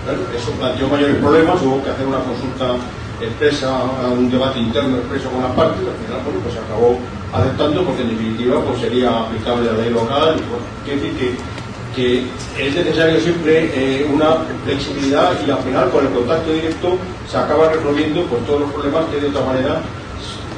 Bueno, eso planteó mayores problemas, hubo que hacer una consulta expresa, un debate interno expreso con las partes, y al final, bueno, pues se acabó aceptando porque en definitiva pues sería aplicable a la ley local. Y bueno, quiere decir que es necesario siempre una flexibilidad, y al final con el contacto directo se acaba resolviendo pues todos los problemas que de otra manera,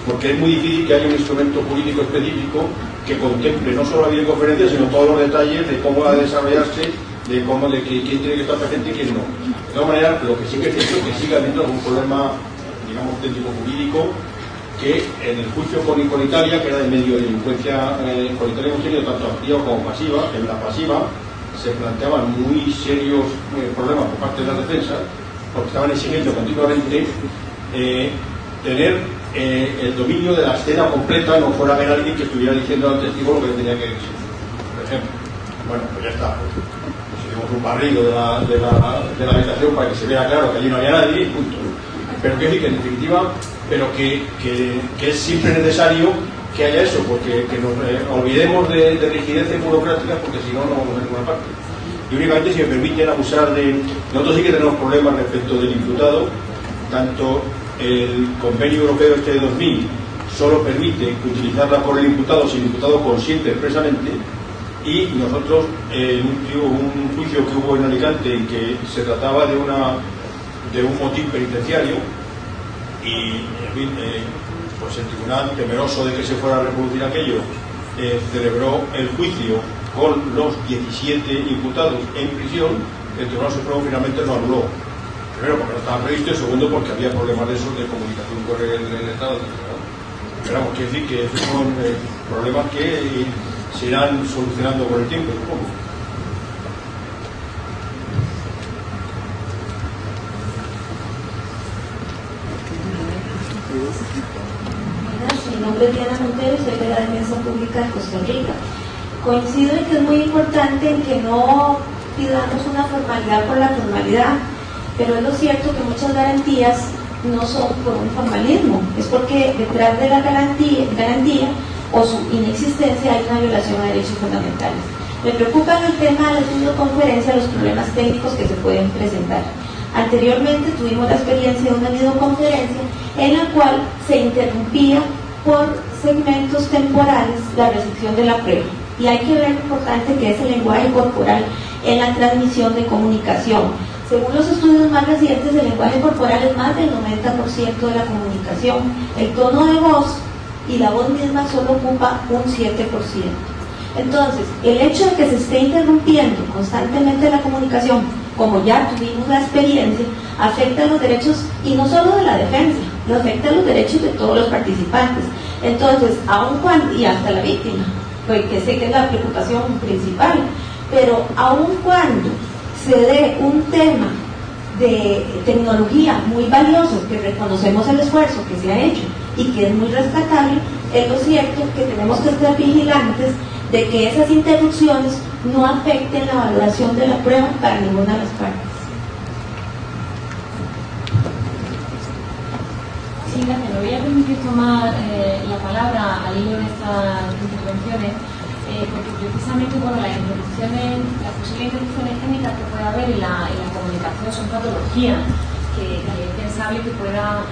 porque es muy difícil que haya un instrumento jurídico específico que contemple no solo la videoconferencia sino todos los detalles de cómo va a desarrollarse, de cómo, de quién tiene que estar presente y quién no. De todas maneras, lo que sí que es cierto es que sigue habiendo algún problema, digamos, técnico jurídico, que en el juicio con Italia, que era de medio de delincuencia, con Italia hemos tenido tanto activa como pasiva. En la pasiva se planteaban muy serios problemas por parte de la defensa, porque estaban exigiendo continuamente tener el dominio de la escena completa, no fuera a haber alguien que estuviera diciendo al testigo lo que tenía que decir, por ejemplo. Bueno, pues ya está. Hicimos un barrido de la habitación para que se vea claro que allí no había nadie, y punto. Pero que decir que en definitiva, pero que es siempre necesario que haya eso, porque que nos olvidemos de rigideces burocráticas, porque si no, no vamos a ninguna parte. Y únicamente, si me permiten abusar de... Nosotros sí que tenemos problemas respecto del imputado. Tanto el convenio europeo este de 2000 solo permite utilizarla por el imputado si el imputado consiente expresamente, y nosotros un juicio que hubo en Alicante en que se trataba de un motín penitenciario, y en fin, pues el tribunal, temeroso de que se fuera a reproducir aquello, celebró el juicio con los 17 imputados en prisión. El Tribunal Supremo finalmente lo anuló. Primero porque no estaba previsto, y segundo porque había problemas de esos de comunicación con el Estado, etc. Pero vamos, quiere decir que esos son problemas que se irán solucionando con el tiempo, supongo. Mi nombre es Diana Montero, soy de la Defensa Pública de Costa Rica. Coincido en que es muy importante en que no pidamos una formalidad por la formalidad, pero es lo cierto que muchas garantías no son por un formalismo, es porque detrás de la garantía o su inexistencia hay una violación a derechos fundamentales. Me preocupa en el tema de la videoconferencia los problemas técnicos que se pueden presentar. Anteriormente tuvimos la experiencia de una videoconferencia en la cual se interrumpía por segmentos temporales la recepción de la prueba. Y hay que ver lo importante que es el lenguaje corporal en la transmisión de comunicación. Según los estudios más recientes, el lenguaje corporal es más del 90% de la comunicación. El tono de voz y la voz misma solo ocupa un 7%. Entonces, el hecho de que se esté interrumpiendo constantemente la comunicación, como ya tuvimos la experiencia, afecta los derechos, y no solo de la defensa, lo afecta los derechos de todos los participantes. Entonces, aun cuando, y hasta la víctima, pues que sé que es la preocupación principal, pero aun cuando se dé un tema de tecnología muy valioso, que reconocemos el esfuerzo que se ha hecho y que es muy rescatable, es lo cierto que tenemos que estar vigilantes de que esas interrupciones no afecten la valoración de la prueba para ninguna de las partes. Sí, gracias. Me voy a permitir tomar la palabra al hilo de estas intervenciones, porque precisamente las interrupciones, las posibles interrupciones técnicas que puede haber en la comunicación son patologías que es pensable que puedan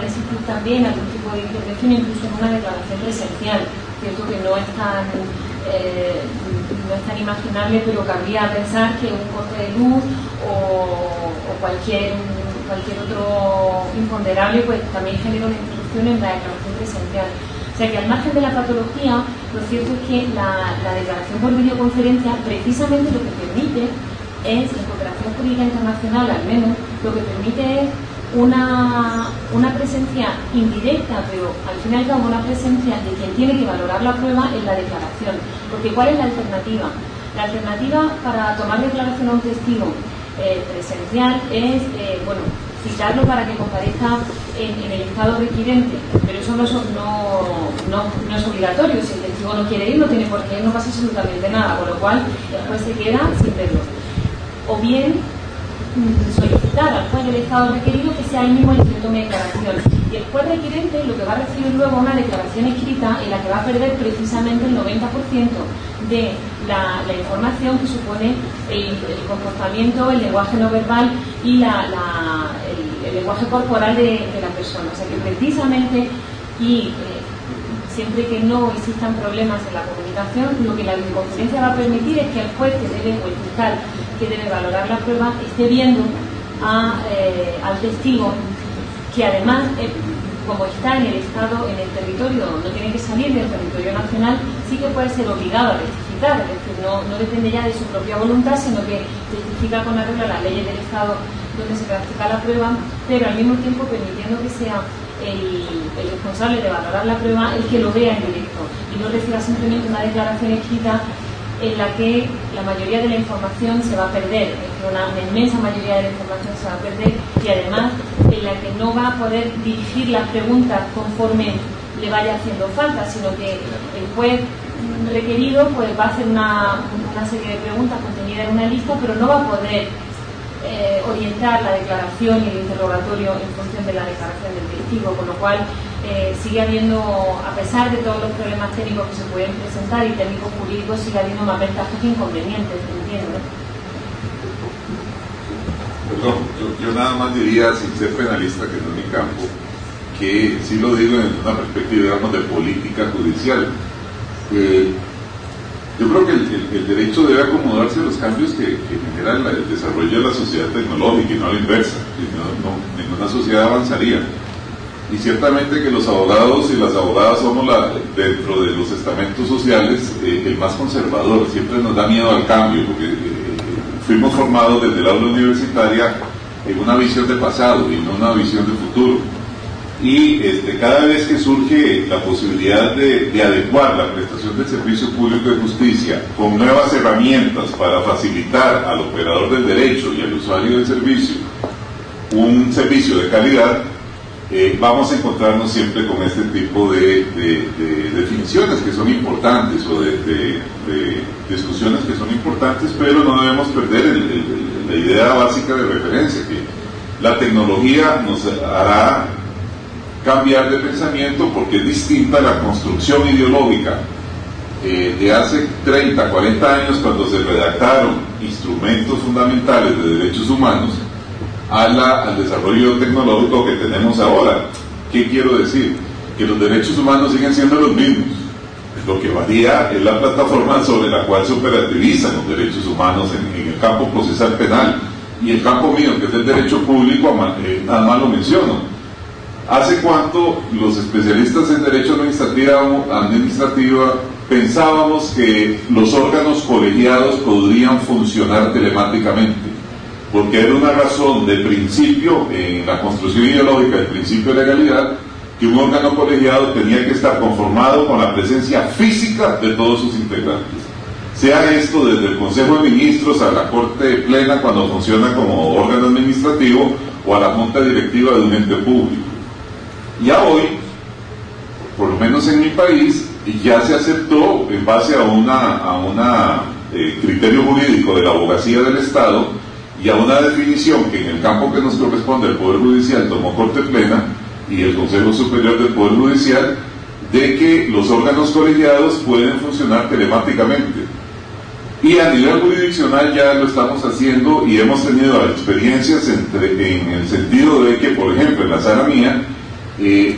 existir también algún tipo de intervención, incluso en una declaración presencial. Cierto que no es tan imaginable, pero cabría pensar que un corte de luz o cualquier otro imponderable pues también genera una interrupción en la declaración presencial. O sea que al margen de la patología, lo cierto es que la declaración por videoconferencia precisamente lo que permite es, la cooperación jurídica internacional al menos, lo que permite es una presencia indirecta, pero al fin y al cabo una presencia de quien tiene que valorar la prueba en la declaración. Porque ¿cuál es la alternativa? La alternativa para tomar declaración a un testigo presencial es, citarlo para que comparezca en el estado requirente, pero eso no es obligatorio. Si el testigo no quiere ir, no tiene por qué ir, no pasa absolutamente nada, con lo cual el juez se queda sin verlo. O bien solicitar al juez del Estado requerido que sea él mismo el que tome declaración. Y el juez requirente lo que va a recibir luego una declaración escrita en la que va a perder precisamente el 90% de la información que supone el comportamiento, el lenguaje no verbal y el lenguaje corporal de la persona. O sea que precisamente, siempre que no existan problemas en la comunicación, lo que la videoconferencia va a permitir es que el juez o el fiscal que debe valorar la prueba esté viendo al testigo, que además, como está en el Estado, en el territorio, no tiene que salir del territorio nacional, sí que puede ser obligado a testificar, es decir, no depende ya de su propia voluntad, sino que testifica con arreglo a las leyes del Estado donde se practica la prueba, pero al mismo tiempo permitiendo que sea el responsable de valorar la prueba el que lo vea en directo y no reciba simplemente una declaración escrita en la que la mayoría de la información se va a perder, una inmensa mayoría de la información se va a perder, y además en la que no va a poder dirigir las preguntas conforme le vaya haciendo falta, sino que el juez requerido pues va a hacer una serie de preguntas contenidas en una lista, pero no va a poder orientar la declaración y el interrogatorio en función de la declaración del testigo, con lo cual sigue habiendo, a pesar de todos los problemas técnicos que se pueden presentar y técnicos jurídicos, sigue habiendo más ventajas que inconvenientes, entiendo. Perdón, yo nada más diría, sin ser penalista, que no es mi campo, que sí lo digo en una perspectiva, digamos, de política judicial. Yo creo que el derecho debe acomodarse a los cambios que genera el desarrollo de la sociedad tecnológica y no a la inversa. Ninguna sociedad avanzaría. Y ciertamente que los abogados y las abogadas somos, dentro de los estamentos sociales, el más conservador. Siempre nos da miedo al cambio, porque fuimos formados desde el aula universitaria en una visión de pasado y no una visión de futuro. Y cada vez que surge la posibilidad de adecuar la prestación del servicio público de justicia con nuevas herramientas para facilitar al operador del derecho y al usuario del servicio un servicio de calidad, vamos a encontrarnos siempre con este tipo de definiciones que son importantes o de discusiones que son importantes, pero no debemos perder la idea básica de referencia, que la tecnología nos hará cambiar de pensamiento porque es distinta la construcción ideológica de hace 30, 40 años, cuando se redactaron instrumentos fundamentales de derechos humanos, al desarrollo tecnológico que tenemos ahora. ¿Qué quiero decir? Que los derechos humanos siguen siendo los mismos. Lo que varía es la plataforma sobre la cual se operativizan los derechos humanos en el campo procesal penal. Y el campo mío, que es el derecho público, nada más lo menciono. ¿Hace cuánto los especialistas en derecho administrativa pensábamos que los órganos colegiados podrían funcionar telemáticamente? Porque era una razón de principio en la construcción ideológica del principio de legalidad, que un órgano colegiado tenía que estar conformado con la presencia física de todos sus integrantes. Sea esto desde el Consejo de Ministros a la Corte Plena cuando funciona como órgano administrativo, o a la Junta Directiva de un ente público. Ya hoy, por lo menos en mi país, ya se aceptó, en base a un criterio jurídico de la abogacía del Estado y a una definición que en el campo que nos corresponde el Poder Judicial tomó Corte Plena y el Consejo Superior del Poder Judicial, de que los órganos colegiados pueden funcionar telemáticamente. Y a nivel jurisdiccional ya lo estamos haciendo y hemos tenido experiencias en el sentido de que, por ejemplo, en la sala mía,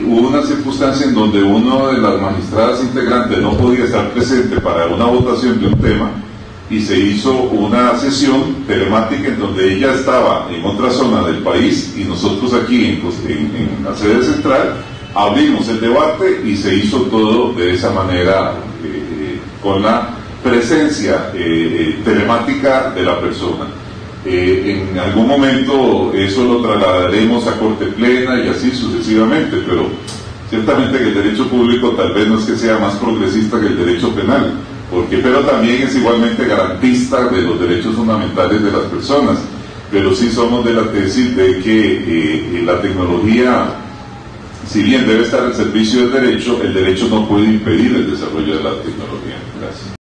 hubo una circunstancia en donde una de las magistradas integrantes no podía estar presente para una votación de un tema y se hizo una sesión telemática en donde ella estaba en otra zona del país y nosotros aquí en la sede central abrimos el debate y se hizo todo de esa manera, con la presencia telemática de la persona. En algún momento eso lo trasladaremos a Corte Plena y así sucesivamente, pero ciertamente que el derecho público tal vez no es que sea más progresista que el derecho penal, pero también es igualmente garantista de los derechos fundamentales de las personas. Pero sí somos de la tesis de que la tecnología, si bien debe estar al servicio del derecho, el derecho no puede impedir el desarrollo de la tecnología. Gracias.